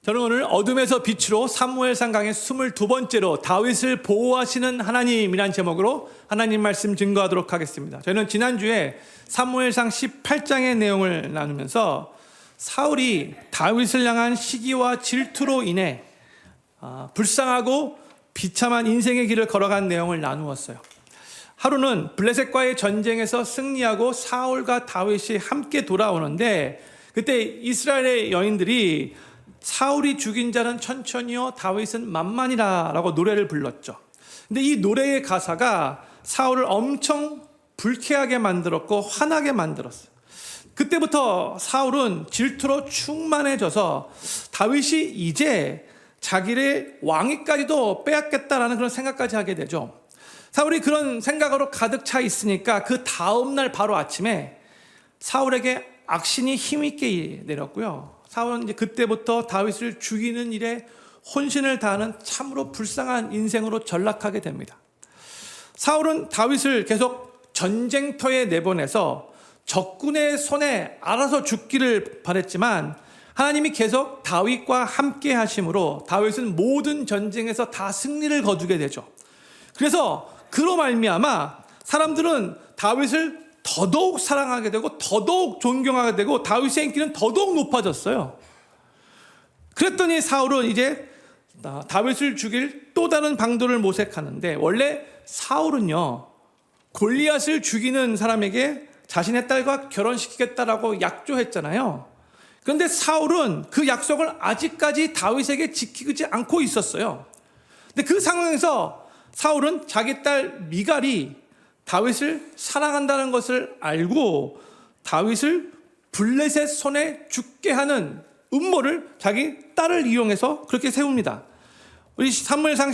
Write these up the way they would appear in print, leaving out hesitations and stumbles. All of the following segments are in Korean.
저는 오늘 어둠에서 빛으로 사무엘상 강의 22번째로 다윗을 보호하시는 하나님이란 제목으로 하나님 말씀 증거하도록 하겠습니다. 저희는 지난주에 사무엘상 18장의 내용을 나누면서 사울이 다윗을 향한 시기와 질투로 인해 불쌍하고 비참한 인생의 길을 걸어간 내용을 나누었어요. 하루는 블레셋과의 전쟁에서 승리하고 사울과 다윗이 함께 돌아오는데 그때 이스라엘의 여인들이 사울이 죽인 자는 천천히요 다윗은 만만이라 라고 노래를 불렀죠. 근데 이 노래의 가사가 사울을 엄청 불쾌하게 만들었고 화나게 만들었어요. 그때부터 사울은 질투로 충만해져서 다윗이 이제 자기의 왕위까지도 빼앗겠다라는 그런 생각까지 하게 되죠. 사울이 그런 생각으로 가득 차 있으니까 그 다음날 바로 아침에 사울에게 악신이 힘있게 내렸고요. 사울은 이제 그때부터 다윗을 죽이는 일에 혼신을 다하는 참으로 불쌍한 인생으로 전락하게 됩니다. 사울은 다윗을 계속 전쟁터에 내보내서 적군의 손에 알아서 죽기를 바랬지만 하나님이 계속 다윗과 함께 하심으로 다윗은 모든 전쟁에서 다 승리를 거두게 되죠. 그래서 그로 말미암아 사람들은 다윗을 더더욱 사랑하게 되고 더더욱 존경하게 되고 다윗의 인기는 더더욱 높아졌어요. 그랬더니 사울은 이제 다윗을 죽일 또 다른 방도를 모색하는데, 원래 사울은요 골리앗을 죽이는 사람에게 자신의 딸과 결혼시키겠다라고 약조했잖아요. 그런데 사울은 그 약속을 아직까지 다윗에게 지키지 않고 있었어요. 근데 그 상황에서 사울은 자기 딸 미갈이 다윗을 사랑한다는 것을 알고 다윗을 블레셋 손에 죽게 하는 음모를 자기 딸을 이용해서 그렇게 세웁니다. 우리 사무엘상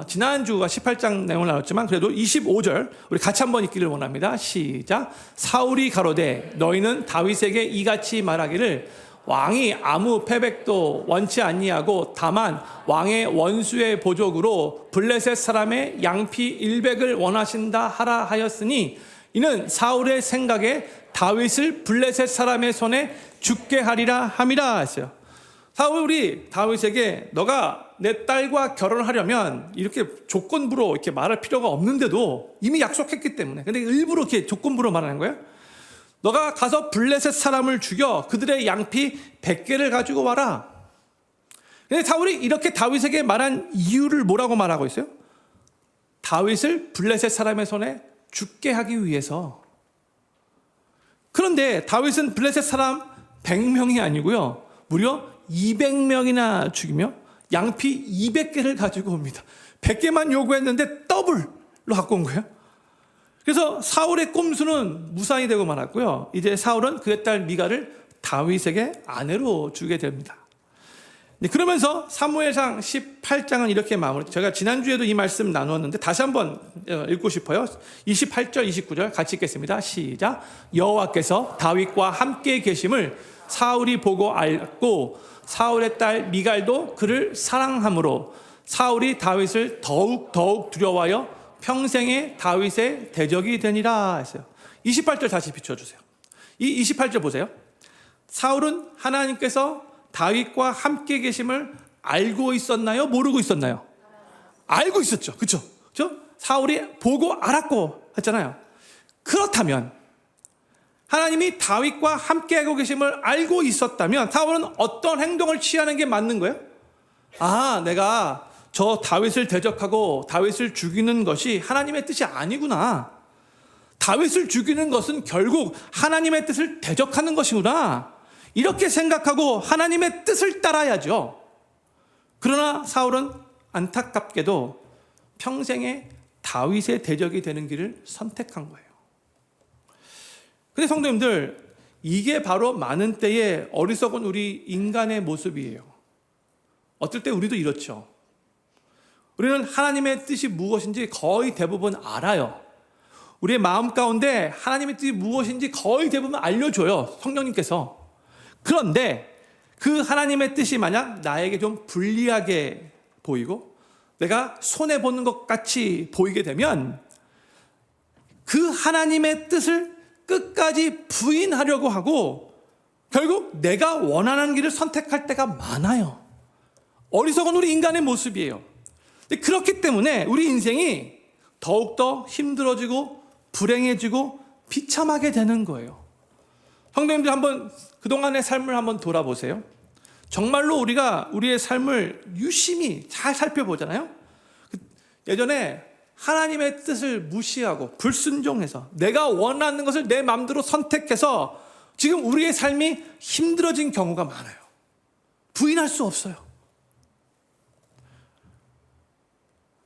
지난주가 18장 내용을 나눴지만 그래도 25절 우리 같이 한번 읽기를 원합니다. 시작. 사울이 가로되 너희는 다윗에게 이같이 말하기를 왕이 아무 패백도 원치 아니하고 다만 왕의 원수의 보족으로 블레셋 사람의 양피 100을 원하신다 하라 하였으니 이는 사울의 생각에 다윗을 블레셋 사람의 손에 죽게 하리라 함이라 했어요. 사울이 다윗에게 너가 내 딸과 결혼하려면 이렇게 조건부로 이렇게 말할 필요가 없는데도 이미 약속했기 때문에, 근데 일부러 이렇게 조건부로 말하는 거예요. 너가 가서 블레셋 사람을 죽여 그들의 양피 100개를 가지고 와라. 근데 사울이 이렇게 다윗에게 말한 이유를 뭐라고 말하고 있어요? 다윗을 블레셋 사람의 손에 죽게 하기 위해서. 그런데 다윗은 블레셋 사람 100명이 아니고요 무려 200명이나 죽이며 양피 200개를 가지고 옵니다. 100개만 요구했는데 더블로 갖고 온 거예요. 그래서 사울의 꼼수는 무산이 되고 말았고요. 이제 사울은 그의 딸 미갈을 다윗에게 아내로 주게 됩니다. 그러면서 사무엘상 18장은 이렇게 마무리. 제가 지난주에도 이 말씀 나누었는데 다시 한번 읽고 싶어요. 28절 29절 같이 읽겠습니다. 시작. 여호와께서 다윗과 함께 계심을 사울이 보고 알고 사울의 딸 미갈도 그를 사랑함으로 사울이 다윗을 더욱 두려워하여 평생에 다윗의 대적이 되니라 했어요. 28절 다시 비춰주세요. 이 28절 보세요. 사울은 하나님께서 다윗과 함께 계심을 알고 있었나요? 모르고 있었나요? 알고 있었죠. 그렇죠? 사울이 보고 알았고 했잖아요. 그렇다면 하나님이 다윗과 함께 하고 계심을 알고 있었다면 사울은 어떤 행동을 취하는 게 맞는 거예요? 내가 저 다윗을 대적하고 다윗을 죽이는 것이 하나님의 뜻이 아니구나. 다윗을 죽이는 것은 결국 하나님의 뜻을 대적하는 것이구나. 이렇게 생각하고 하나님의 뜻을 따라야죠. 그러나 사울은 안타깝게도 평생에 다윗의 대적이 되는 길을 선택한 거예요. 근데 성도님들, 이게 바로 많은 때의 어리석은 우리 인간의 모습이에요. 어떨 때 우리도 이렇죠. 우리는 하나님의 뜻이 무엇인지 거의 대부분 알아요. 우리의 마음 가운데 하나님의 뜻이 무엇인지 거의 대부분 알려줘요, 성령님께서. 그런데 그 하나님의 뜻이 만약 나에게 좀 불리하게 보이고 내가 손해보는 것 같이 보이게 되면 그 하나님의 뜻을 끝까지 부인하려고 하고 결국 내가 원하는 길을 선택할 때가 많아요. 어리석은 우리 인간의 모습이에요. 근데 그렇기 때문에 우리 인생이 더욱더 힘들어지고 불행해지고 비참하게 되는 거예요. 성도님들 한번 그동안의 삶을 한번 돌아보세요. 정말로 우리가 우리의 삶을 유심히 잘 살펴보잖아요. 예전에 하나님의 뜻을 무시하고 불순종해서 내가 원하는 것을 내 마음대로 선택해서 지금 우리의 삶이 힘들어진 경우가 많아요. 부인할 수 없어요.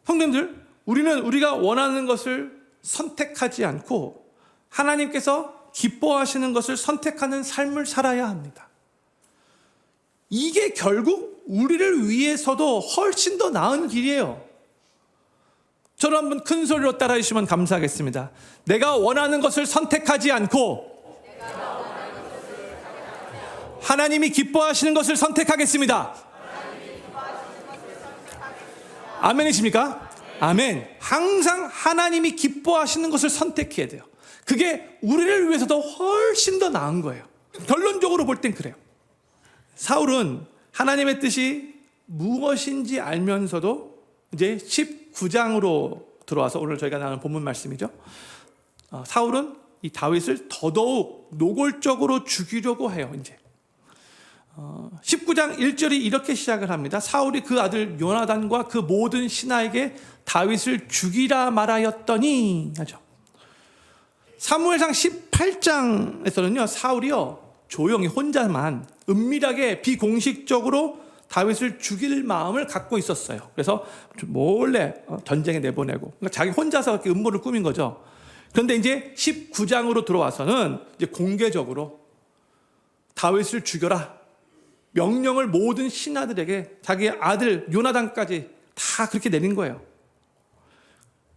성도님들, 우리는 우리가 원하는 것을 선택하지 않고 하나님께서 기뻐하시는 것을 선택하는 삶을 살아야 합니다. 이게 결국 우리를 위해서도 훨씬 더 나은 길이에요. 저를 한번 큰 소리로 따라해 주시면 감사하겠습니다. 내가 원하는 것을 선택하지 않고 하나님이 기뻐하시는 것을 선택하겠습니다. 아멘이십니까? 아멘. 항상 하나님이 기뻐하시는 것을 선택해야 돼요. 그게 우리를 위해서도 훨씬 더 나은 거예요. 결론적으로 볼 땐 그래요. 사울은 하나님의 뜻이 무엇인지 알면서도 이제 19장으로 들어와서 오늘 저희가 나눈 본문 말씀이죠. 사울은 이 다윗을 더더욱 노골적으로 죽이려고 해요. 이제 19장 1절이 이렇게 시작을 합니다. 사울이 그 아들 요나단과 그 모든 신하에게 다윗을 죽이라 말하였더니 하죠. 사무엘상 18장에서는요, 사울이요 조용히 혼자만 은밀하게 비공식적으로 다윗을 죽일 마음을 갖고 있었어요. 그래서 몰래 전쟁에 내보내고, 그러니까 자기 혼자서 이렇게 음모를 꾸민 거죠. 그런데 이제 19장으로 들어와서는 이제 공개적으로 다윗을 죽여라 명령을 모든 신하들에게 자기 아들 요나단까지 다 그렇게 내린 거예요.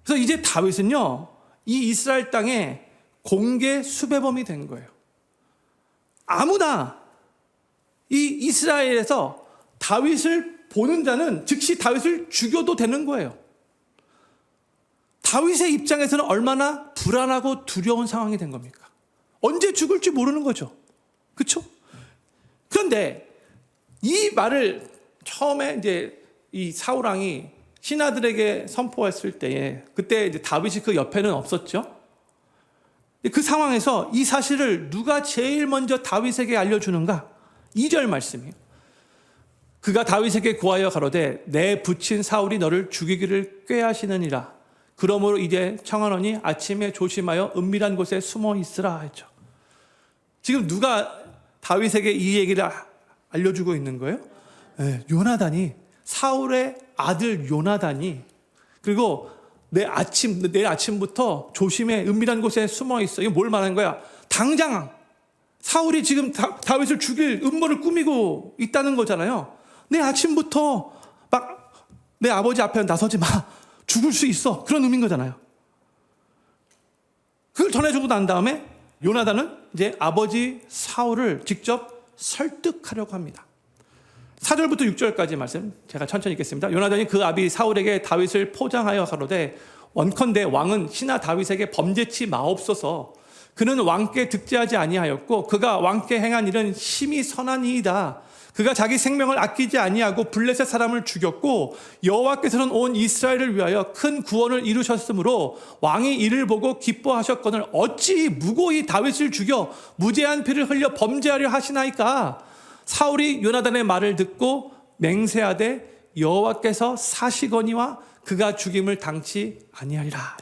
그래서 이제 다윗은요, 이 이스라엘 땅에 공개 수배범이 된 거예요. 아무나 이 이스라엘에서 다윗을 보는 자는 즉시 다윗을 죽여도 되는 거예요. 다윗의 입장에서는 얼마나 불안하고 두려운 상황이 된 겁니까? 언제 죽을지 모르는 거죠. 그렇죠? 그런데 이 말을 처음에 이제 이 사울 왕이 신하들에게 선포했을 때에 그때 이제 다윗이 그 옆에는 없었죠. 그 상황에서 이 사실을 누가 제일 먼저 다윗에게 알려주는가? 2절 말씀이에요. 그가 다윗에게 구하여 가로되 내 부친 사울이 너를 죽이기를 꾀하시느니라. 그러므로 이제 청하노니 아침에 조심하여 은밀한 곳에 숨어 있으라 했죠. 지금 누가 다윗에게 이 얘기를 알려주고 있는 거예요? 네, 요나단이, 사울의 아들 요나단이, 그리고 내일 아침부터 조심해 은밀한 곳에 숨어 있어. 이거 뭘 말하는 거야? 당장 사울이 지금 다윗을 죽일 음모를 꾸미고 있다는 거잖아요. 내일 아침부터 막 내 아버지 앞에 나서지 마. 죽을 수 있어. 그런 의미인 거잖아요. 그걸 전해주고 난 다음에 요나단은 이제 아버지 사울을 직접 설득하려고 합니다. 4절부터 6절까지 말씀 제가 천천히 읽겠습니다. 요나단이 그 아비 사울에게 다윗을 포장하여 가로되 원컨대 왕은 신하 다윗에게 범죄치 마옵소서. 그는 왕께 득죄하지 아니하였고 그가 왕께 행한 일은 심히 선한 이이다. 그가 자기 생명을 아끼지 아니하고 블레셋 사람을 죽였고 여호와께서는 온 이스라엘을 위하여 큰 구원을 이루셨으므로 왕이 이를 보고 기뻐하셨거늘 어찌 무고히 다윗을 죽여 무죄한 피를 흘려 범죄하려 하시나이까. 사울이 요나단의 말을 듣고 맹세하되 여호와께서 사시거니와 그가 죽임을 당치 아니하리라.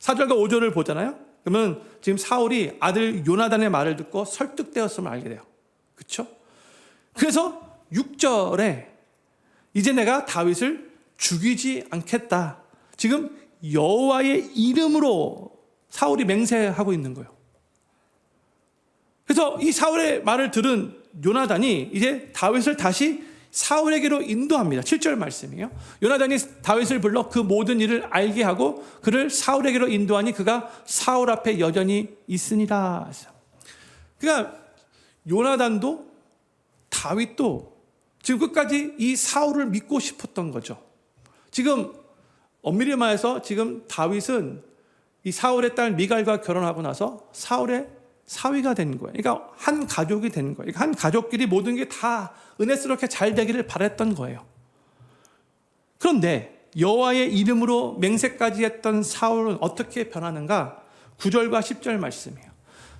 4절과 5절을 보잖아요. 그러면 지금 사울이 아들 요나단의 말을 듣고 설득되었음을 알게 돼요. 그렇죠? 그래서 6절에 이제 내가 다윗을 죽이지 않겠다. 지금 여호와의 이름으로 사울이 맹세하고 있는 거예요. 그래서 이 사울의 말을 들은 요나단이 이제 다윗을 다시 사울에게로 인도합니다. 7절 말씀이에요. 요나단이 다윗을 불러 그 모든 일을 알게 하고 그를 사울에게로 인도하니 그가 사울 앞에 여전히 있으니라. 그러니까 요나단도 다윗도 지금 끝까지 이 사울을 믿고 싶었던 거죠. 지금 엄밀히 말해서 지금 다윗은 이 사울의 딸 미갈과 결혼하고 나서 사울의 사위가 된 거예요. 그러니까 한 가족이 된 거예요. 그러니까 한 가족끼리 모든 게 다 은혜스럽게 잘 되기를 바랬던 거예요. 그런데 여호와의 이름으로 맹세까지 했던 사울은 어떻게 변하는가? 9절과 10절 말씀이에요.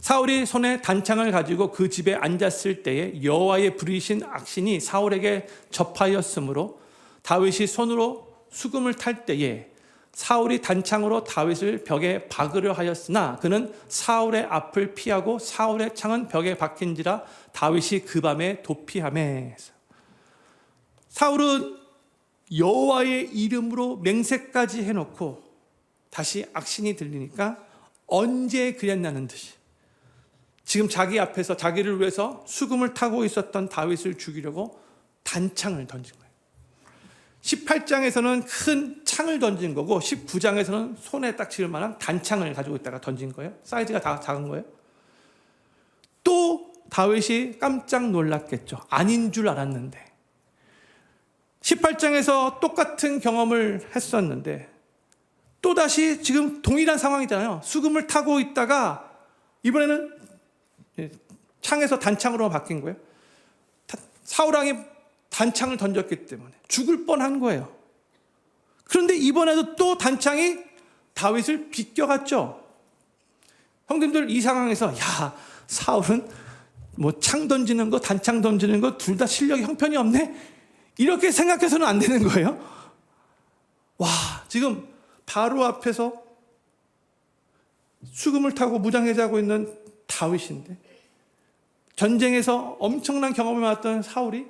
사울이 손에 단창을 가지고 그 집에 앉았을 때에 여호와의 부리신 악신이 사울에게 접하였으므로 다윗이 손으로 수금을 탈 때에 사울이 단창으로 다윗을 벽에 박으려 하였으나 그는 사울의 앞을 피하고 사울의 창은 벽에 박힌지라 다윗이 그 밤에 도피하매. 사울은 여호와의 이름으로 맹세까지 해놓고 다시 악신이 들리니까 언제 그랬냐는 듯이 지금 자기 앞에서 자기를 위해서 수금을 타고 있었던 다윗을 죽이려고 단창을 던진 거예요. 18장에서는 큰 창을 던진 거고 19장에서는 손에 딱 쥐을 만한 단창을 가지고 있다가 던진 거예요. 사이즈가 다 작은 거예요. 또 다윗이 깜짝 놀랐겠죠. 아닌 줄 알았는데 18장에서 똑같은 경험을 했었는데 또다시 지금 동일한 상황이잖아요. 수금을 타고 있다가 이번에는 창에서 단창으로 바뀐 거예요. 사울왕이 단창을 던졌기 때문에 죽을 뻔한 거예요. 그런데 이번에도 또 단창이 다윗을 비껴갔죠. 형님들 이 상황에서 야 사울은 뭐 창 던지는 거 단창 던지는 거 둘 다 실력이 형편이 없네 이렇게 생각해서는 안 되는 거예요. 와 지금 바로 앞에서 수금을 타고 무장해제하고 있는 다윗인데 전쟁에서 엄청난 경험을 많았던 사울이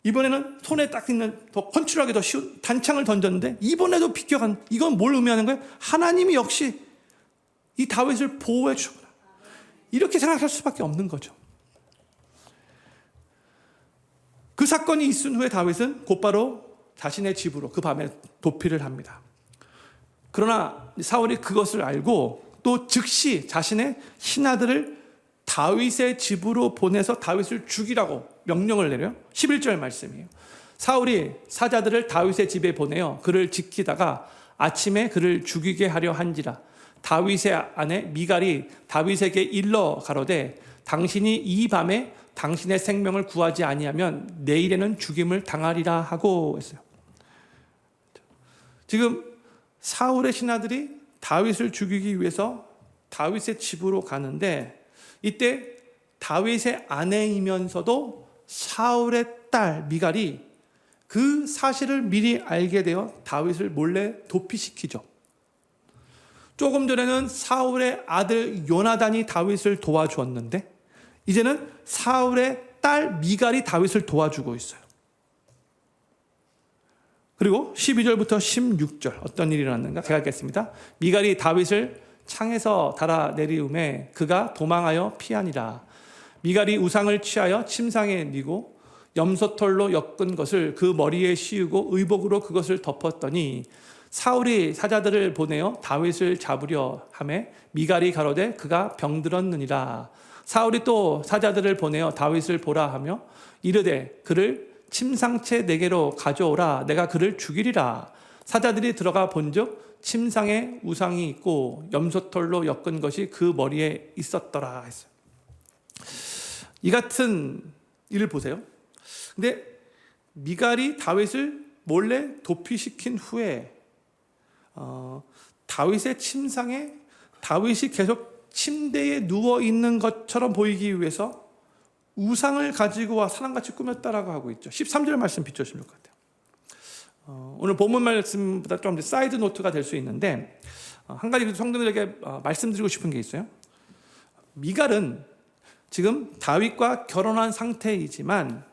이번에는 손에 딱 있는 더 컨트롤하기 더 쉬운 단창을 던졌는데 이번에도 비껴간 이건 뭘 의미하는 거예요? 하나님이 역시 이 다윗을 보호해 주구나 이렇게 생각할 수밖에 없는 거죠. 그 사건이 있은 후에 다윗은 곧바로 자신의 집으로 그 밤에 도피를 합니다. 그러나 사울이 그것을 알고 또 즉시 자신의 신하들을 다윗의 집으로 보내서 다윗을 죽이라고 명령을 내려요. 11절 말씀이에요. 사울이 사자들을 다윗의 집에 보내어 그를 지키다가 아침에 그를 죽이게 하려 한지라 다윗의 아내 미갈이 다윗에게 일러 가로되 당신이 이 밤에 당신의 생명을 구하지 아니하면 내일에는 죽임을 당하리라 하고 했어요. 지금 사울의 신하들이 다윗을 죽이기 위해서 다윗의 집으로 가는데 이때 다윗의 아내이면서도 사울의 딸 미갈이 그 사실을 미리 알게 되어 다윗을 몰래 도피시키죠. 조금 전에는 사울의 아들 요나단이 다윗을 도와주었는데 이제는 사울의 딸 미갈이 다윗을 도와주고 있어요. 그리고 12절부터 16절 어떤 일이 일어났는가 제가 읽겠습니다. 미갈이 다윗을 창에서 달아내리움에 그가 도망하여 피하니라. 미갈이 우상을 취하여 침상에 미고 염소털로 엮은 것을 그 머리에 씌우고 의복으로 그것을 덮었더니 사울이 사자들을 보내어 다윗을 잡으려 하매 미갈이 가로되 그가 병들었느니라. 사울이 또 사자들을 보내어 다윗을 보라 하며 이르되 그를 침상채 내게로 가져오라. 내가 그를 죽이리라. 사자들이 들어가 본즉 침상에 우상이 있고 염소털로 엮은 것이 그 머리에 있었더라 했어요. 이 같은 일을 보세요. 근데 미갈이 다윗을 몰래 도피시킨 후에 다윗의 침상에 다윗이 계속 침대에 누워 있는 것처럼 보이기 위해서 우상을 가지고 와 사람같이 꾸몄다라고 하고 있죠. 13절 말씀 비춰주시면 좋을 것 같아요. 오늘 본문 말씀보다 좀 사이드 노트가 될 수 있는데 한 가지 성도들에게 말씀드리고 싶은 게 있어요. 미갈은 지금 다윗과 결혼한 상태이지만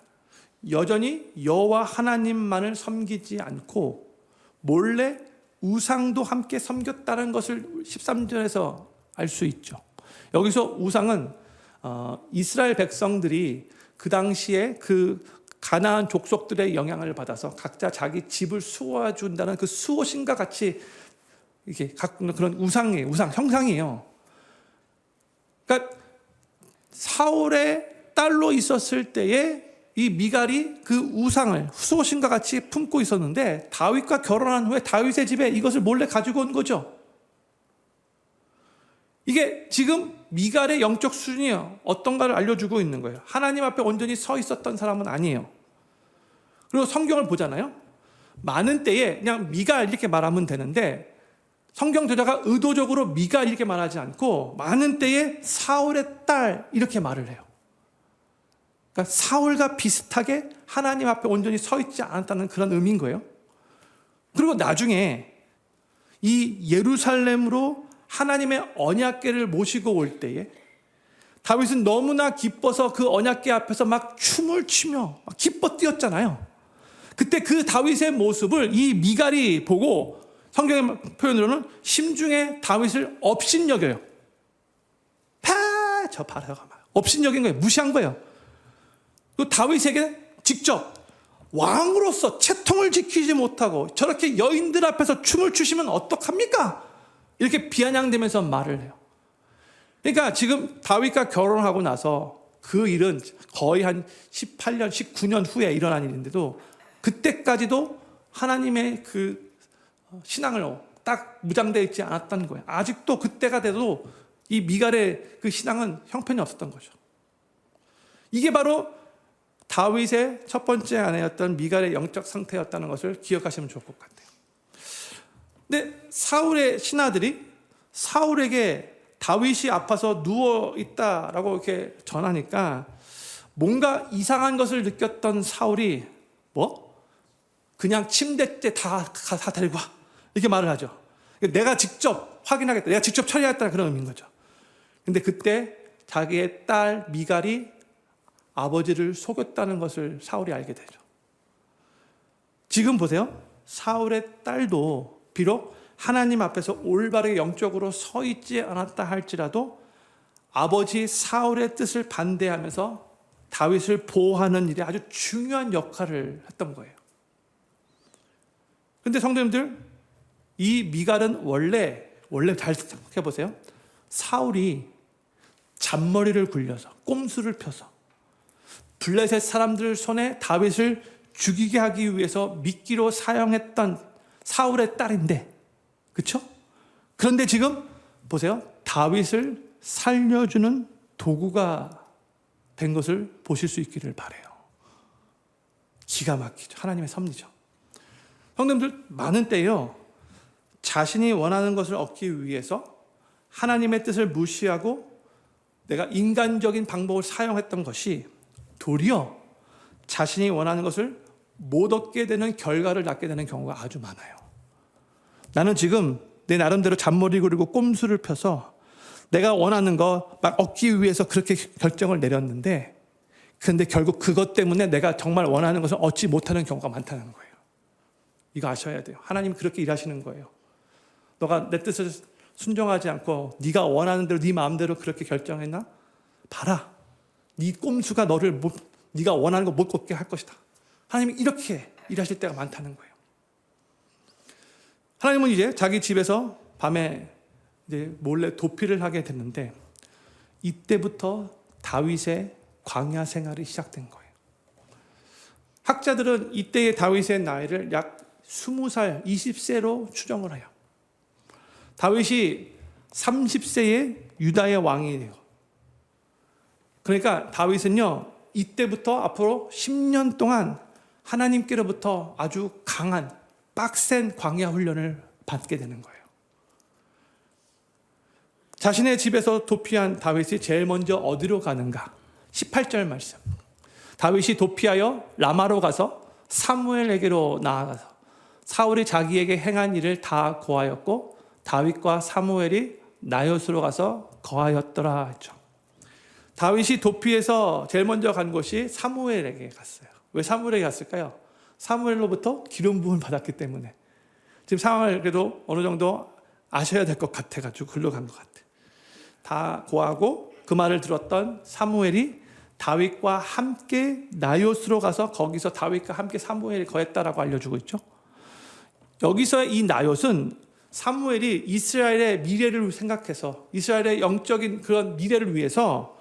여전히 여호와 하나님만을 섬기지 않고 몰래 우상도 함께 섬겼다는 것을 13절에서 알 수 있죠. 여기서 우상은 이스라엘 백성들이 그 당시에 그 가나안 족속들의 영향을 받아서 각자 자기 집을 수호해준다는 그 수호신과 같이 이렇게 그런 우상이에요. 우상 형상이에요. 그러니까 사울의 딸로 있었을 때에 이 미갈이 그 우상을 수호신과 같이 품고 있었는데 다윗과 결혼한 후에 다윗의 집에 이것을 몰래 가지고 온 거죠. 이게 지금 미갈의 영적 수준이 어떤가를 알려주고 있는 거예요. 하나님 앞에 온전히 서 있었던 사람은 아니에요. 그리고 성경을 보잖아요. 많은 때에 그냥 미갈 이렇게 말하면 되는데 성경 저자가 의도적으로 미갈 이렇게 말하지 않고 많은 때에 사울의 딸 이렇게 말을 해요. 그러니까 사울과 비슷하게 하나님 앞에 온전히 서 있지 않았다는 그런 의미인 거예요. 그리고 나중에 이 예루살렘으로 하나님의 언약궤를 모시고 올 때에 다윗은 너무나 기뻐서 그 언약궤 앞에서 막 춤을 추며 막 기뻐 뛰었잖아요. 그때 그 다윗의 모습을 이 미갈이 보고 성경의 표현으로는 심중에 다윗을 업신여겨요. 저 봐라. 업신여긴 거예요. 무시한 거예요. 그 다윗에게 직접 왕으로서 채통을 지키지 못하고 저렇게 여인들 앞에서 춤을 추시면 어떡합니까? 이렇게 비아냥대면서 말을 해요. 그러니까 지금 다윗과 결혼하고 나서 그 일은 거의 한 18년, 19년 후에 일어난 일인데도 그때까지도 하나님의 그 신앙을 딱 무장되어 있지 않았다는 거예요. 아직도 그때가 돼도 이 미갈의 그 신앙은 형편이 없었던 거죠. 이게 바로 다윗의 첫 번째 아내였던 미갈의 영적 상태였다는 것을 기억하시면 좋을 것 같아요. 근데 사울의 신하들이 사울에게 다윗이 아파서 누워있다라고 이렇게 전하니까 뭔가 이상한 것을 느꼈던 사울이 그냥 침대째 다 데리고 와. 이렇게 말을 하죠. 내가 직접 확인하겠다. 내가 직접 처리하겠다. 그런 의미인 거죠. 근데 그때 자기의 딸 미갈이 아버지를 속였다는 것을 사울이 알게 되죠. 지금 보세요. 사울의 딸도 비록 하나님 앞에서 올바르게 영적으로 서 있지 않았다 할지라도 아버지 사울의 뜻을 반대하면서 다윗을 보호하는 일에 아주 중요한 역할을 했던 거예요. 그런데 성도님들, 이 미갈은 원래 잘 생각해 보세요. 사울이 잔머리를 굴려서 꼼수를 펴서 블레셋 사람들 손에 다윗을 죽이게 하기 위해서 미끼로 사용했던 사울의 딸인데, 그렇죠? 그런데 지금 보세요. 다윗을 살려주는 도구가 된 것을 보실 수 있기를 바라요. 기가 막히죠. 하나님의 섭리죠. 성도님들, 많은 때요, 자신이 원하는 것을 얻기 위해서 하나님의 뜻을 무시하고 내가 인간적인 방법을 사용했던 것이 도리어 자신이 원하는 것을 못 얻게 되는 결과를 낳게 되는 경우가 아주 많아요. 나는 지금 내 나름대로 잔머리 굴리고 꼼수를 펴서 내가 원하는 거 막 얻기 위해서 그렇게 결정을 내렸는데, 그런데 결국 그것 때문에 내가 정말 원하는 것을 얻지 못하는 경우가 많다는 거예요. 이거 아셔야 돼요. 하나님 그렇게 일하시는 거예요. 너가 내 뜻을 순종하지 않고 네가 원하는 대로 네 마음대로 그렇게 결정했나? 봐라. 네 꼼수가 네가 원하는 거 못 얻게 할 것이다. 하나님이 이렇게 일하실 때가 많다는 거예요. 하나님은 이제 자기 집에서 밤에 이제 몰래 도피를 하게 됐는데, 이때부터 다윗의 광야 생활이 시작된 거예요. 학자들은 이때의 다윗의 나이를 약 20살, 20세로 추정을 해요. 다윗이 30세에 유다의 왕이 돼요. 그러니까 다윗은요, 이때부터 앞으로 10년 동안 하나님께로부터 아주 강한 빡센 광야 훈련을 받게 되는 거예요. 자신의 집에서 도피한 다윗이 제일 먼저 어디로 가는가? 18절 말씀. 다윗이 도피하여 라마로 가서 사무엘에게로 나아가서 사울이 자기에게 행한 일을 다 고하였고 다윗과 사무엘이 나요스로 가서 거하였더라 했죠. 다윗이 도피해서 제일 먼저 간 곳이 사무엘에게 갔어요. 왜 사무엘에게 갔을까요? 사무엘로부터 기름 부음을 받았기 때문에. 지금 상황을 그래도 어느 정도 아셔야 될 것 같아가지고 글로 간 것 같아요. 다 고하고 그 말을 들었던 사무엘이 다윗과 함께 나요스로 가서 거기서 다윗과 함께 사무엘이 거했다라고 알려주고 있죠. 여기서 이 나요스는 사무엘이 이스라엘의 미래를 생각해서 이스라엘의 영적인 그런 미래를 위해서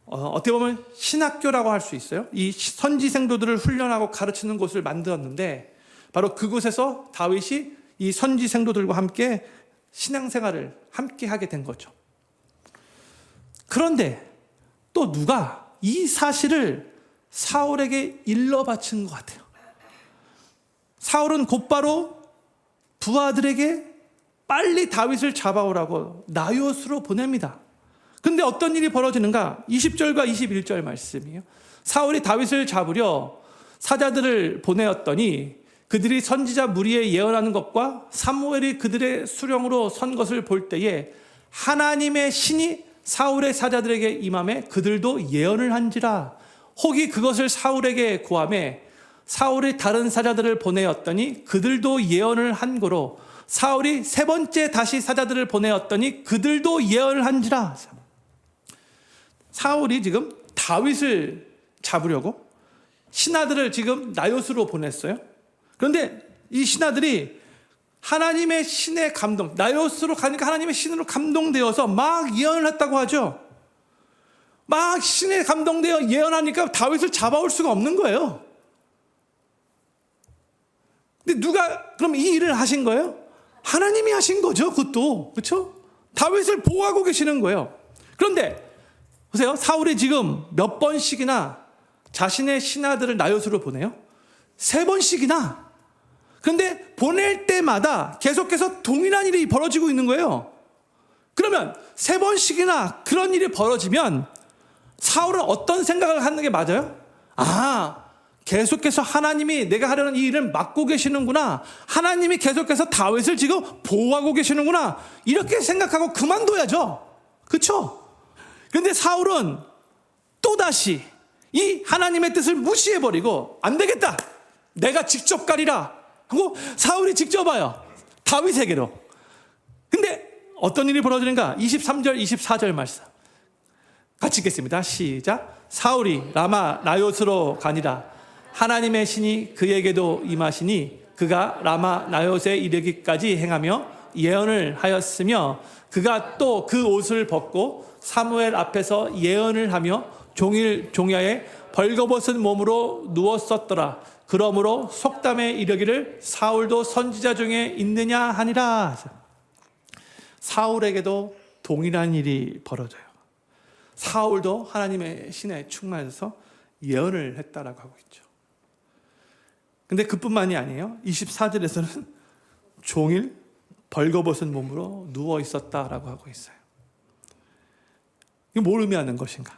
어떻게 보면 신학교라고 할 수 있어요. 이 선지 생도들을 훈련하고 가르치는 곳을 만들었는데, 바로 그곳에서 다윗이 이 선지 생도들과 함께 신앙생활을 함께 하게 된 거죠. 그런데 또 누가 이 사실을 사울에게 일러 바친 것 같아요. 사울은 곧바로 부하들에게 빨리 다윗을 잡아오라고 나요스로 보냅니다. 근데 어떤 일이 벌어지는가? 20절과 21절 말씀이에요. 사울이 다윗을 잡으려 사자들을 보내었더니 그들이 선지자 무리에 예언하는 것과 사무엘이 그들의 수령으로 선 것을 볼 때에 하나님의 신이 사울의 사자들에게 임함에 그들도 예언을 한지라. 혹이 그것을 사울에게 구하매 사울이 다른 사자들을 보내었더니 그들도 예언을 한 거로 사울이 세 번째 다시 사자들을 보내었더니 그들도 예언을 한지라. 사울이 지금 다윗을 잡으려고 신하들을 지금 나요스로 보냈어요. 그런데 이 신하들이 하나님의 신의 감동, 나요스로 가니까 하나님의 신으로 감동되어서 막 예언을 했다고 하죠. 막 신에 감동되어 예언하니까 다윗을 잡아올 수가 없는 거예요. 근데 누가 그럼 이 일을 하신 거예요? 하나님이 하신 거죠. 그것도 그렇죠? 다윗을 보호하고 계시는 거예요. 그런데 보세요. 사울이 지금 몇 번씩이나 자신의 신하들을 나요스로 보내요? 3번씩이나. 그런데 보낼 때마다 계속해서 동일한 일이 벌어지고 있는 거예요. 그러면 3번씩이나 그런 일이 벌어지면 사울은 어떤 생각을 하는 게 맞아요? 계속해서 하나님이 내가 하려는 이 일을 맡고 계시는구나. 하나님이 계속해서 다윗을 지금 보호하고 계시는구나. 이렇게 생각하고 그만둬야죠. 그렇죠? 그런데 사울은 또다시 이 하나님의 뜻을 무시해버리고 안 되겠다. 내가 직접 가리라 하고 사울이 직접 와요. 다윗에게로. 근데 어떤 일이 벌어지는가? 23절 24절 말씀 같이 읽겠습니다. 시작. 사울이 라마 나요스로 가니라. 하나님의 신이 그에게도 임하시니 그가 라마 나요스에 이르기까지 행하며 예언을 하였으며 그가 또 그 옷을 벗고 사무엘 앞에서 예언을 하며 종일 종야에 벌거벗은 몸으로 누웠었더라. 그러므로 속담에 이르기를 사울도 선지자 중에 있느냐 하니라. 사울에게도 동일한 일이 벌어져요. 사울도 하나님의 신에 충만해서 예언을 했다라고 하고 있죠. 근데 그뿐만이 아니에요. 24절에서는 종일 벌거벗은 몸으로 누워 있었다라고 하고 있어요. 이게 뭘 의미하는 것인가?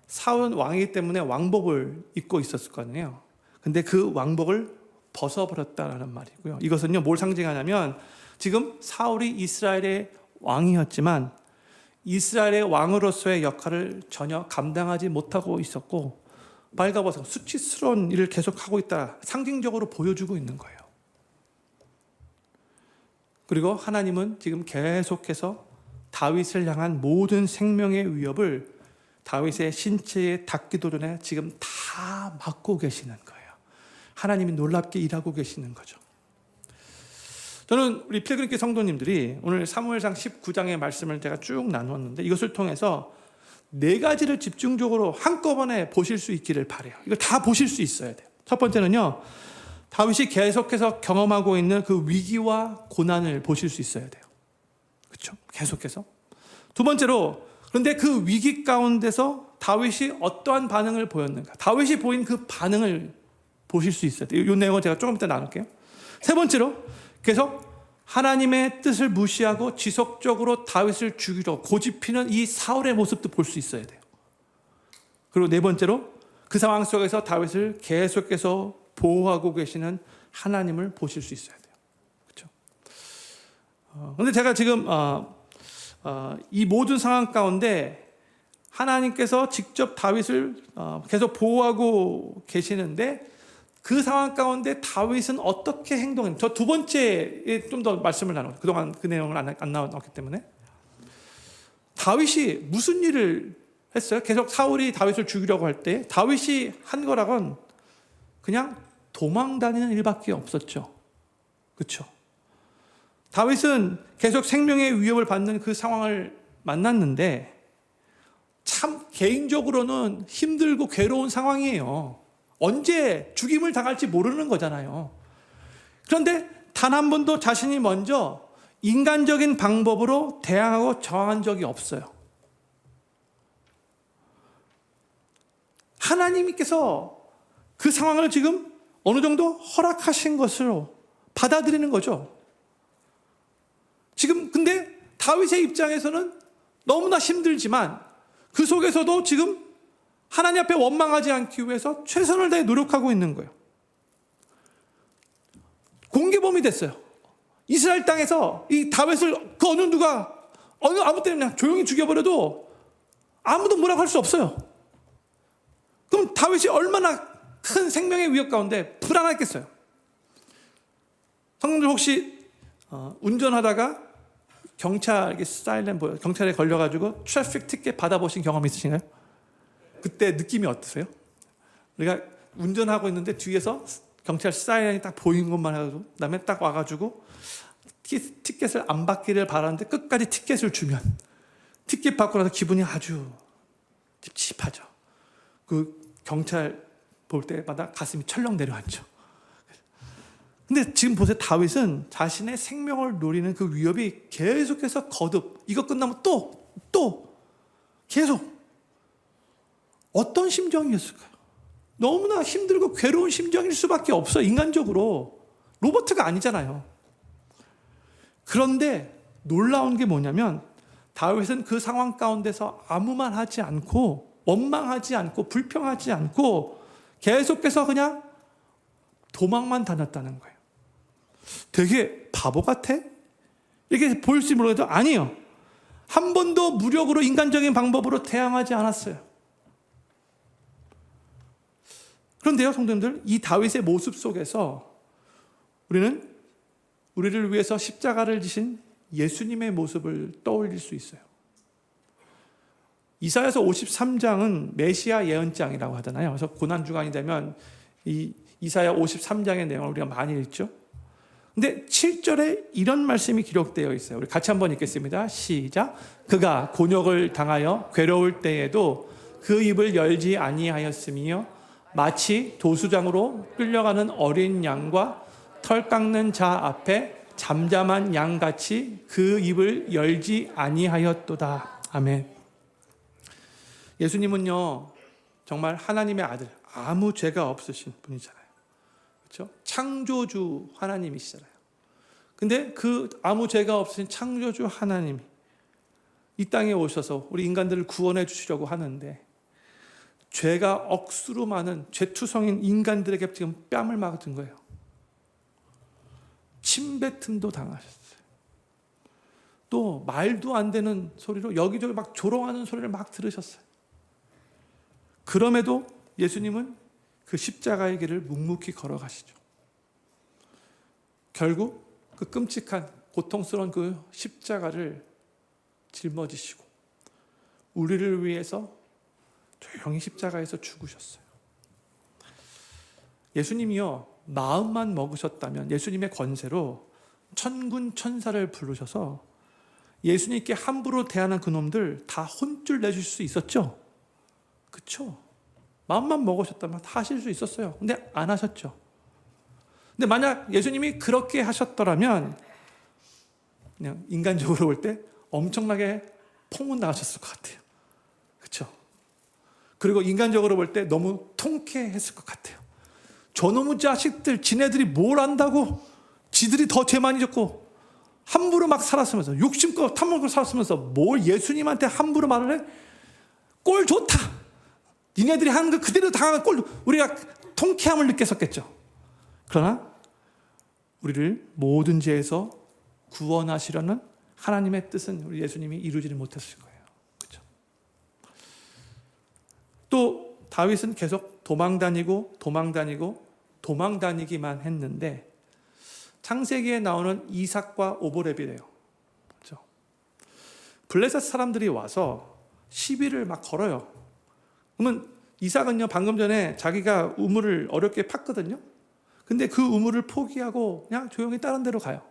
사울은 왕이기 때문에 왕복을 입고 있었을 거 아니에요. 근데 그 왕복을 벗어버렸다라는 말이고요. 이것은요, 뭘 상징하냐면 지금 사울이 이스라엘의 왕이었지만 이스라엘의 왕으로서의 역할을 전혀 감당하지 못하고 있었고 빨가벗은 수치스러운 일을 계속하고 있다. 상징적으로 보여주고 있는 거예요. 그리고 하나님은 지금 계속해서 다윗을 향한 모든 생명의 위협을 다윗의 신체에 닿기도 전에 지금 다 막고 계시는 거예요. 하나님이 놀랍게 일하고 계시는 거죠. 저는 우리 필그림교 성도님들이 오늘 사무엘상 19장의 말씀을 제가 쭉 나누었는데 이것을 통해서 4가지를 집중적으로 한꺼번에 보실 수 있기를 바라요. 이걸 다 보실 수 있어야 돼요. 첫 번째는요, 다윗이 계속해서 경험하고 있는 그 위기와 고난을 보실 수 있어야 돼요. 그렇죠? 계속해서. 두 번째로, 그런데 그 위기 가운데서 다윗이 어떠한 반응을 보였는가? 다윗이 보인 그 반응을 보실 수 있어야 돼요. 이 내용을 제가 조금 이따 나눌게요. 세 번째로, 계속 하나님의 뜻을 무시하고 지속적으로 다윗을 죽이려 고집피는 이 사울의 모습도 볼 수 있어야 돼요. 그리고 네 번째로, 그 상황 속에서 다윗을 계속해서 보호하고 계시는 하나님을 보실 수 있어야 돼요. 그렇죠? 그런데 제가 지금 이 모든 상황 가운데 하나님께서 직접 다윗을 계속 보호하고 계시는데 그 상황 가운데 다윗은 어떻게 행동했는지, 저 두 번째에 좀 더 말씀을 나눠요. 그동안 그 내용을 안 나눴기 때문에. 다윗이 무슨 일을 했어요? 계속 사울이 다윗을 죽이려고 할 때 다윗이 한 거라곤 그냥 도망 다니는 일밖에 없었죠. 그렇죠? 다윗은 계속 생명의 위협을 받는 그 상황을 만났는데 참 개인적으로는 힘들고 괴로운 상황이에요. 언제 죽임을 당할지 모르는 거잖아요. 그런데 단 한 번도 자신이 먼저 인간적인 방법으로 대항하고 저항한 적이 없어요. 하나님께서 그 상황을 지금 어느 정도 허락하신 것으로 받아들이는 거죠. 지금 근데 다윗의 입장에서는 너무나 힘들지만 그 속에서도 지금 하나님 앞에 원망하지 않기 위해서 최선을 다해 노력하고 있는 거예요. 공개범이 됐어요. 이스라엘 땅에서 이 다윗을 그 어느 누가 아무 때나 그냥 조용히 죽여버려도 아무도 뭐라고 할 수 없어요. 그럼 다윗이 얼마나 큰 생명의 위협 가운데 불안했겠어요. 성도들 혹시 운전하다가 경찰 경찰에 걸려가지고 트래픽 티켓 받아보신 경험 있으신가요? 그때 느낌이 어떠세요? 우리가 운전하고 있는데 뒤에서 경찰 사이렌이 딱 보이는 것만 해가지고 그다음에 딱 와가지고 티켓을 안 받기를 바라는데 끝까지 티켓을 주면 티켓 받고 나서 기분이 아주 찝찝하죠. 그 경찰 볼 때마다 가슴이 철렁 내려앉죠. 근데 지금 보세요. 다윗은 자신의 생명을 노리는 그 위협이 계속해서 거듭, 이거 끝나면 또 계속 어떤 심정이었을까요? 너무나 힘들고 괴로운 심정일 수밖에 없어요. 인간적으로. 로버트가 아니잖아요. 그런데 놀라운 게 뭐냐면 다윗은 그 상황 가운데서 아무 말 하지 않고 원망하지 않고 불평하지 않고 계속해서 그냥 도망만 다녔다는 거예요. 되게 바보 같아? 이렇게 보일지 모르겠도 아니에요. 한 번도 무력으로 인간적인 방법으로 대항하지 않았어요. 그런데요, 성도님들, 이 다윗의 모습 속에서 우리는 우리를 위해서 십자가를 지신 예수님의 모습을 떠올릴 수 있어요. 이사야서 53장은 메시아 예언장이라고 하잖아요. 그래서 고난주간이 되면 이 이사야 53장의 내용을 우리가 많이 읽죠. 근데 7절에 이런 말씀이 기록되어 있어요. 우리 같이 한번 읽겠습니다. 시작. 그가 곤욕을 당하여 괴로울 때에도 그 입을 열지 아니하였으며 마치 도수장으로 끌려가는 어린 양과 털 깎는 자 앞에 잠잠한 양같이 그 입을 열지 아니하였도다. 아멘. 예수님은요, 정말 하나님의 아들, 아무 죄가 없으신 분이잖아요. 그렇죠? 창조주 하나님이시잖아요. 근데 그 아무 죄가 없으신 창조주 하나님이 이 땅에 오셔서 우리 인간들을 구원해 주시려고 하는데 죄가 억수로 많은 죄투성인 인간들에게 지금 뺨을 막은 거예요. 침뱉음도 당하셨어요. 또 말도 안 되는 소리로 여기저기 막 조롱하는 소리를 막 들으셨어요. 그럼에도 예수님은 그 십자가의 길을 묵묵히 걸어가시죠. 결국 그 끔찍한 고통스러운 그 십자가를 짊어지시고 우리를 위해서 조용히 십자가에서 죽으셨어요. 예수님이요, 마음만 먹으셨다면 예수님의 권세로 천군 천사를 부르셔서 예수님께 함부로 대하는 그놈들 다 혼쭐 내줄 수 있었죠. 그렇죠? 마음만 먹으셨다면 다 하실 수 있었어요. 근데 안 하셨죠. 근데 만약 예수님이 그렇게 하셨더라면 그냥 인간적으로 볼 때 엄청나게 폭문 나가셨을 것 같아요. 그렇죠? 그리고 인간적으로 볼 때 너무 통쾌했을 것 같아요. 저놈의 자식들, 지네들이 뭘 안다고, 지들이 더 죄 많이 졌고 함부로 막 살았으면서 욕심껏 탐욕을 살았으면서 뭘 예수님한테 함부로 말을 해? 꼴 좋다. 니네들이 하는 거 그대로 당하는 꼴, 우리가 통쾌함을 느꼈었겠죠. 그러나 우리를 모든 죄에서 구원하시려는 하나님의 뜻은 우리 예수님이 이루지를 못했을 거예요. 그렇죠? 또 다윗은 계속 도망다니기만 했는데 창세기에 나오는 이삭과 오보렙이래요. 그렇죠? 블레셋 사람들이 와서 시비를 막 걸어요. 그러면 이삭은요, 방금 전에 자기가 우물을 어렵게 팠거든요. 근데 그 우물을 포기하고 그냥 조용히 다른 데로 가요.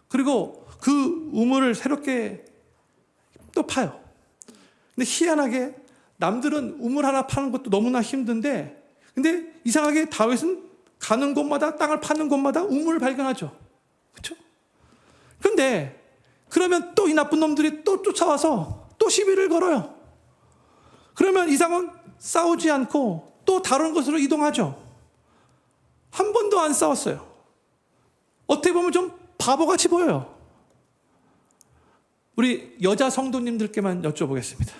그리고 그 우물을 새롭게 또 파요. 근데 희한하게 남들은 우물 하나 파는 것도 너무나 힘든데, 근데 이상하게 다윗은 가는 곳마다, 땅을 파는 곳마다 우물을 발견하죠. 그렇죠? 그런데 그러면 또 이 나쁜 놈들이 또 쫓아와서 또 시비를 걸어요. 그러면 이삭은 싸우지 않고 또 다른 곳으로 이동하죠. 한 번도 안 싸웠어요. 어떻게 보면 좀 바보같이 보여요. 우리 여자 성도님들께만 여쭤보겠습니다.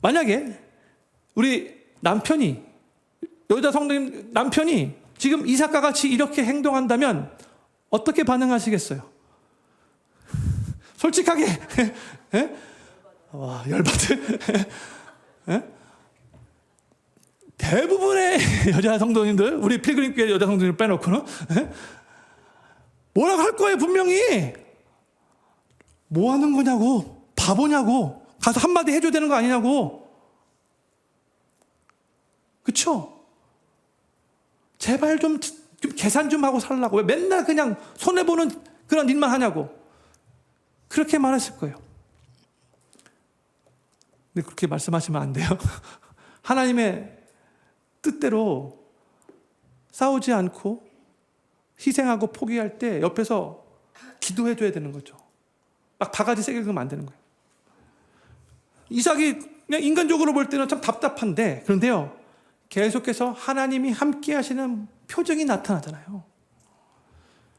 만약에 우리 남편이, 여자 성도님 남편이 지금 이삭과 같이 이렇게 행동한다면 어떻게 반응하시겠어요? 솔직하게. 와, 열받을. 대부분의 여자 성도님들, 우리 필그림교회 여자 성도님 빼놓고는 뭐라고 할 거예요, 분명히. 뭐 하는 거냐고, 바보냐고, 가서 한마디 해줘야 되는 거 아니냐고. 그쵸? 제발 좀 계산 좀 하고 살라고. 왜 맨날 그냥 손해보는 그런 일만 하냐고. 그렇게 말했을 거예요. 근데 그렇게 말씀하시면 안 돼요. 하나님의 뜻대로 싸우지 않고 희생하고 포기할 때 옆에서 기도해 줘야 되는 거죠. 막 바가지 세게 긁으면 안 되는 거예요. 이삭이 그냥 인간적으로 볼 때는 참 답답한데, 그런데요, 계속해서 하나님이 함께 하시는 표정이 나타나잖아요.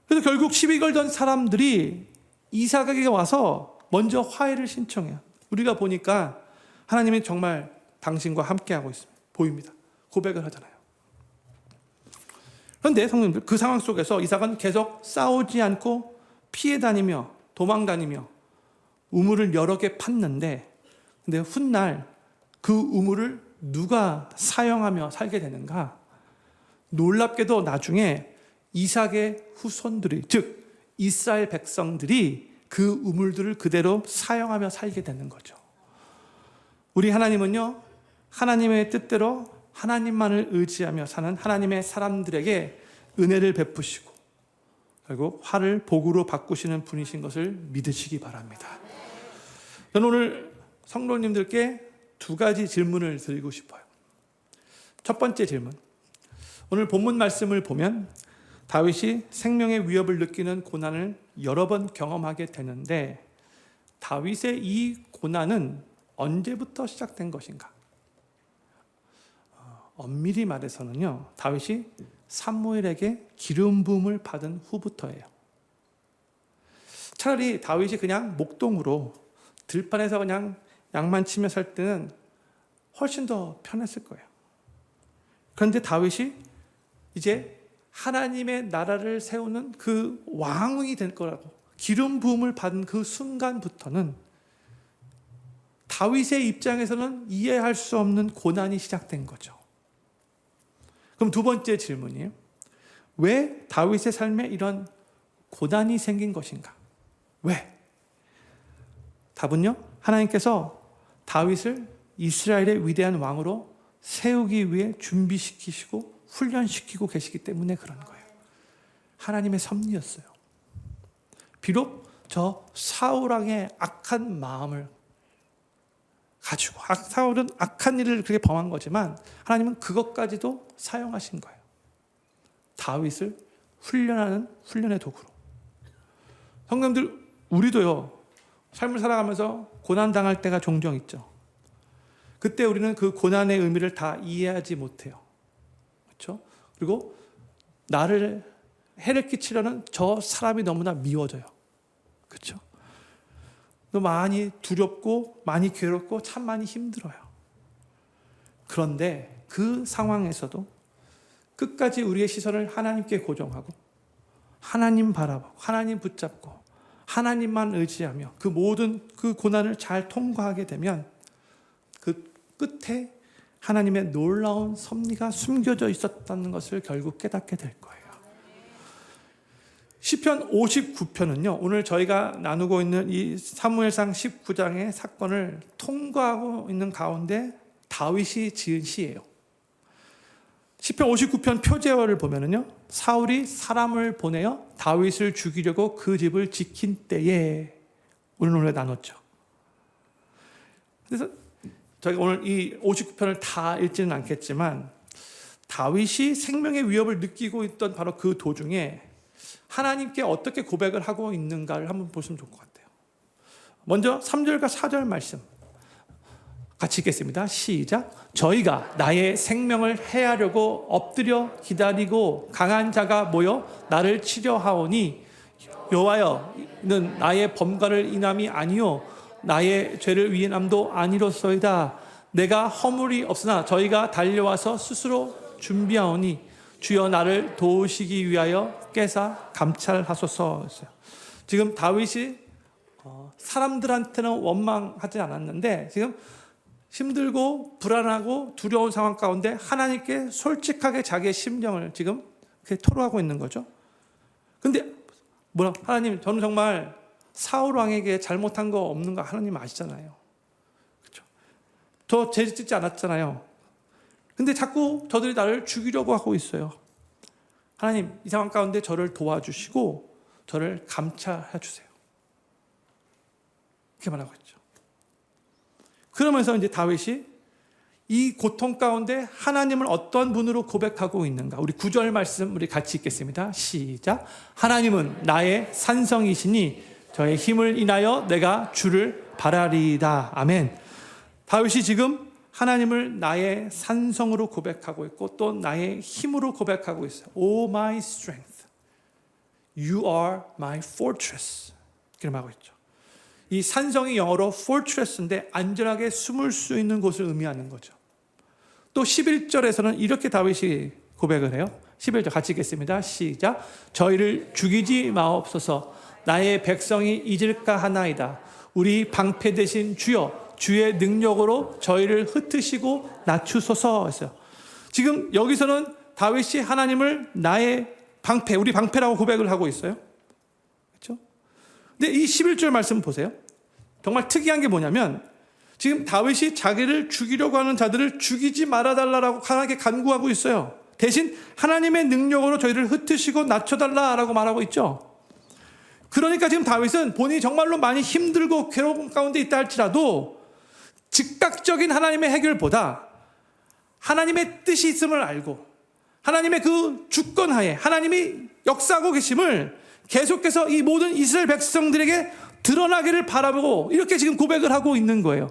그래서 결국 시비 걸던 사람들이 이삭에게 와서 먼저 화해를 신청해요. 우리가 보니까 하나님이 정말 당신과 함께하고 있습니다. 보입니다. 고백을 하잖아요. 그런데 성도님들, 그 상황 속에서 이삭은 계속 싸우지 않고 피해 다니며 도망다니며 우물을 여러 개 팠는데, 근데 훗날 그 우물을 누가 사용하며 살게 되는가? 놀랍게도 나중에 이삭의 후손들이, 즉 이스라엘 백성들이 그 우물들을 그대로 사용하며 살게 되는 거죠. 우리 하나님은요, 하나님의 뜻대로 하나님만을 의지하며 사는 하나님의 사람들에게 은혜를 베푸시고 결국 화를 복으로 바꾸시는 분이신 것을 믿으시기 바랍니다. 저는 오늘 성도님들께 두 가지 질문을 드리고 싶어요. 첫 번째 질문. 오늘 본문 말씀을 보면 다윗이 생명의 위협을 느끼는 고난을 여러 번 경험하게 되는데, 다윗의 이 고난은 언제부터 시작된 것인가? 엄밀히 말해서는요, 다윗이 사무엘에게 기름 부음을 받은 후부터예요. 차라리 다윗이 그냥 목동으로 들판에서 그냥 양만 치며 살 때는 훨씬 더 편했을 거예요. 그런데 다윗이 이제 하나님의 나라를 세우는 그 왕이 될 거라고 기름 부음을 받은 그 순간부터는 다윗의 입장에서는 이해할 수 없는 고난이 시작된 거죠. 그럼 두 번째 질문이에요. 왜 다윗의 삶에 이런 고난이 생긴 것인가? 왜? 답은요, 하나님께서 다윗을 이스라엘의 위대한 왕으로 세우기 위해 준비시키시고 훈련시키고 계시기 때문에 그런 거예요. 하나님의 섭리였어요. 비록 저 사울왕의 악한 마음을 가지고, 사울은 악한 일을 그렇게 범한 거지만 하나님은 그것까지도 사용하신 거예요. 다윗을 훈련하는 훈련의 도구로. 성도님들, 우리도요, 삶을 살아가면서 고난당할 때가 종종 있죠. 그때 우리는 그 고난의 의미를 다 이해하지 못해요. 그렇죠? 그리고 나를 해를 끼치려는 저 사람이 너무나 미워져요. 그렇죠? 또 많이 두렵고 많이 괴롭고 참 많이 힘들어요. 그런데 그 상황에서도 끝까지 우리의 시선을 하나님께 고정하고 하나님 바라보고 하나님 붙잡고 하나님만 의지하며 그 모든 그 고난을 잘 통과하게 되면 그 끝에 하나님의 놀라운 섭리가 숨겨져 있었다는 것을 결국 깨닫게 될 거예요. 시편 59편은요, 오늘 저희가 나누고 있는 이 사무엘상 19장의 사건을 통과하고 있는 가운데 다윗이 지은 시예요. 시편 59편 표제어를 보면은요, 사울이 사람을 보내어 다윗을 죽이려고 그 집을 지킨 때에, 오늘 나눴죠. 그래서 저희가 오늘 이 59편을 다 읽지는 않겠지만 다윗이 생명의 위협을 느끼고 있던 바로 그 도중에 하나님께 어떻게 고백을 하고 있는가를 한번 보시면 좋을 것 같아요. 먼저 3절과 4절 말씀 같이 읽겠습니다. 시작. 저희가 나의 생명을 해하려고 엎드려 기다리고 강한 자가 모여 나를 치려하오니 여호와여는 나의 범과를 인함이 아니요 나의 죄를 위함도 아니로소이다. 내가 허물이 없으나 저희가 달려와서 스스로 준비하오니 주여 나를 도우시기 위하여 깨사 감찰하소서. 지금 다윗이 사람들한테는 원망하지 않았는데 지금 힘들고 불안하고 두려운 상황 가운데 하나님께 솔직하게 자기의 심정을 지금 토로하고 있는 거죠. 근데 뭐라 하나님, 저는 정말 사울 왕에게 잘못한 거 없는 거 하나님 아시잖아요. 그렇죠? 저 죄 짓지 않았잖아요. 근데 자꾸 저들이 나를 죽이려고 하고 있어요. 하나님, 이 상황 가운데 저를 도와주시고 저를 감찰해 주세요. 이렇게 말하고 있죠. 그러면서 이제 다윗이 이 고통 가운데 하나님을 어떤 분으로 고백하고 있는가? 우리 9절 말씀 우리 같이 읽겠습니다. 시작. 하나님은 나의 산성이시니 저의 힘을 인하여 내가 주를 바라리이다. 아멘. 다윗이 지금 하나님을 나의 산성으로 고백하고 있고 또 나의 힘으로 고백하고 있어요. Oh my strength, you are my fortress. 이렇게 말하고 있죠. 이 산성이 영어로 fortress인데 안전하게 숨을 수 있는 곳을 의미하는 거죠. 또 11절에서는 이렇게 다윗이 고백을 해요. 11절 같이 읽겠습니다. 시작. 저희를 죽이지 마옵소서. 나의 백성이 잊을까 하나이다. 우리 방패 되신 주여, 주의 능력으로 저희를 흩으시고 낮추소서 했어요. 지금 여기서는 다윗이 하나님을 나의 방패, 우리 방패라고 고백을 하고 있어요. 그렇죠? 근데 이 11절 말씀 보세요. 정말 특이한 게 뭐냐면 지금 다윗이 자기를 죽이려고 하는 자들을 죽이지 말아달라고 하나님께 간구하고 있어요. 대신 하나님의 능력으로 저희를 흩으시고 낮춰달라고 말하고 있죠. 그러니까 지금 다윗은 본인이 정말로 많이 힘들고 괴로운 가운데 있다 할지라도 즉각적인 하나님의 해결보다 하나님의 뜻이 있음을 알고 하나님의 그 주권하에 하나님이 역사하고 계심을 계속해서 이 모든 이스라엘 백성들에게 드러나기를 바라보고 이렇게 지금 고백을 하고 있는 거예요.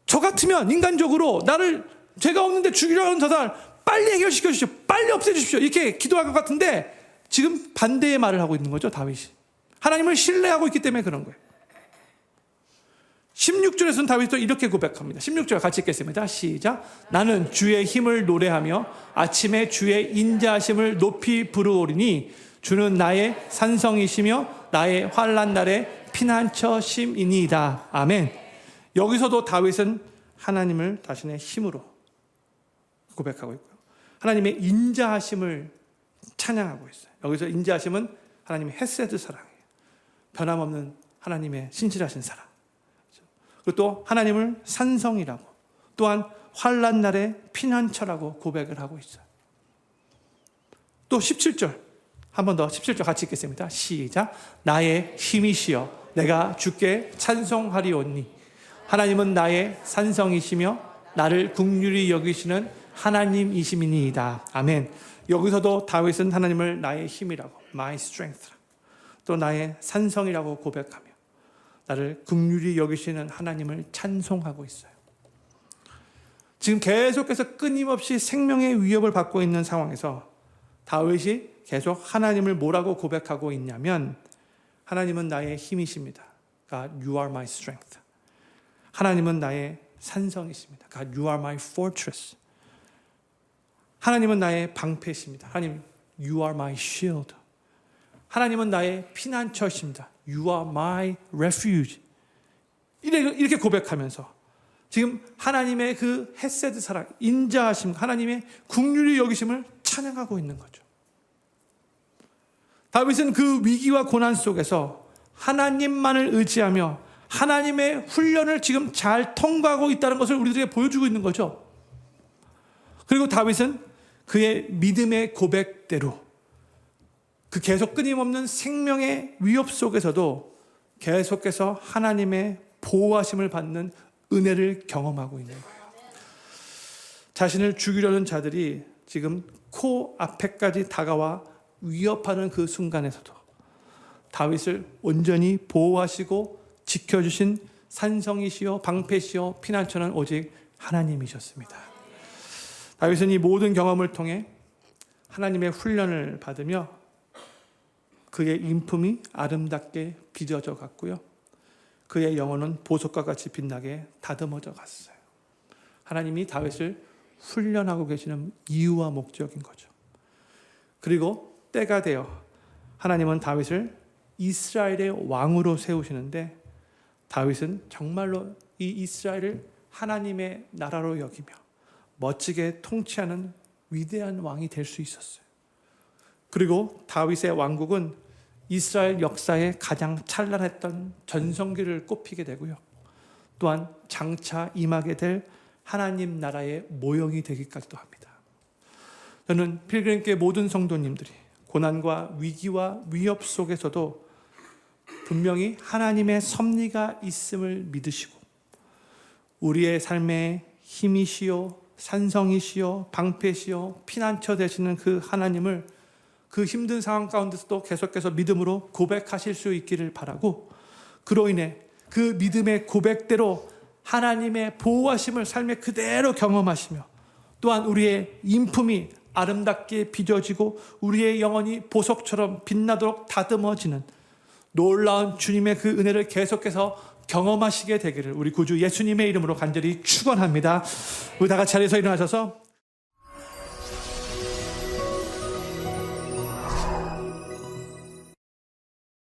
저 같으면 인간적으로 나를 죄가 없는데 죽이려고 하는 저 사람 빨리 해결시켜 주십시오. 빨리 없애주십시오. 이렇게 기도할 것 같은데 지금 반대의 말을 하고 있는 거죠. 다윗이. 하나님을 신뢰하고 있기 때문에 그런 거예요. 16절에서는 다윗이 또 이렇게 고백합니다. 16절 같이 읽겠습니다. 시작. 나는 주의 힘을 노래하며 아침에 주의 인자하심을 높이 부르오리니 주는 나의 산성이시며 나의 환난 날에 피난처심이니이다. 아멘. 여기서도 다윗은 하나님을 자신의 힘으로 고백하고 있고요. 하나님의 인자하심을 찬양하고 있어요. 여기서 인자하심은 하나님의 헤세드 사랑이에요. 변함없는 하나님의 신실하신 사랑. 그리고 또 하나님을 산성이라고 또한 환난 날의 피난처라고 고백을 하고 있어요. 또 17절 한 번 더 17절 같이 읽겠습니다. 시작. 나의 힘이시여 내가 주께 찬송하리오니 하나님은 나의 산성이시며 나를 긍휼히 여기시는 하나님이시니이다. 아멘. 여기서도 다윗은 하나님을 나의 힘이라고 my strength 또 나의 산성이라고 고백하며 나를 긍휼히 여기시는 하나님을 찬송하고 있어요. 지금 계속해서 끊임없이 생명의 위협을 받고 있는 상황에서 다윗이 계속 하나님을 뭐라고 고백하고 있냐면 하나님은 나의 힘이십니다. God, you are my strength. 하나님은 나의 산성이십니다. God, you are my fortress. 하나님은 나의 방패이십니다. 하나님, you are my shield. 하나님은 나의 피난처이십니다. You are my refuge. 이렇게 고백하면서 지금 하나님의 그 헤세드 사랑, 인자하심, 하나님의 긍휼히 여기심을 찬양하고 있는 거죠. 다윗은 그 위기와 고난 속에서 하나님만을 의지하며 하나님의 훈련을 지금 잘 통과하고 있다는 것을 우리들에게 보여주고 있는 거죠. 그리고 다윗은 그의 믿음의 고백대로 그 계속 끊임없는 생명의 위협 속에서도 계속해서 하나님의 보호하심을 받는 은혜를 경험하고 있는 거예요. 자신을 죽이려는 자들이 지금 코 앞에까지 다가와 위협하는 그 순간에서도 다윗을 온전히 보호하시고 지켜주신 산성이시요 방패시요 피난처는 오직 하나님이셨습니다. 다윗은 이 모든 경험을 통해 하나님의 훈련을 받으며 그의 인품이 아름답게 빚어져 갔고요. 그의 영혼은 보석과 같이 빛나게 다듬어져 갔어요. 하나님이 다윗을 훈련하고 계시는 이유와 목적인 거죠. 그리고 때가 되어 하나님은 다윗을 이스라엘의 왕으로 세우시는데 다윗은 정말로 이 이스라엘을 하나님의 나라로 여기며 멋지게 통치하는 위대한 왕이 될 수 있었어요. 그리고 다윗의 왕국은 이스라엘 역사에 가장 찬란했던 전성기를 꼽히게 되고요. 또한 장차 임하게 될 하나님 나라의 모형이 되기까지도 합니다. 저는 필그림교회 모든 성도님들이 고난과 위기와 위협 속에서도 분명히 하나님의 섭리가 있음을 믿으시고 우리의 삶의 힘이시요 산성이시요 방패시요 피난처 되시는 그 하나님을 그 힘든 상황 가운데서도 계속해서 믿음으로 고백하실 수 있기를 바라고 그로 인해 그 믿음의 고백대로 하나님의 보호하심을 삶에 그대로 경험하시며 또한 우리의 인품이 아름답게 빚어지고 우리의 영혼이 보석처럼 빛나도록 다듬어지는 놀라운 주님의 그 은혜를 계속해서 경험하시게 되기를 우리 구주 예수님의 이름으로 간절히 축원합니다. 우리 다 같이 자리에서 일어나셔서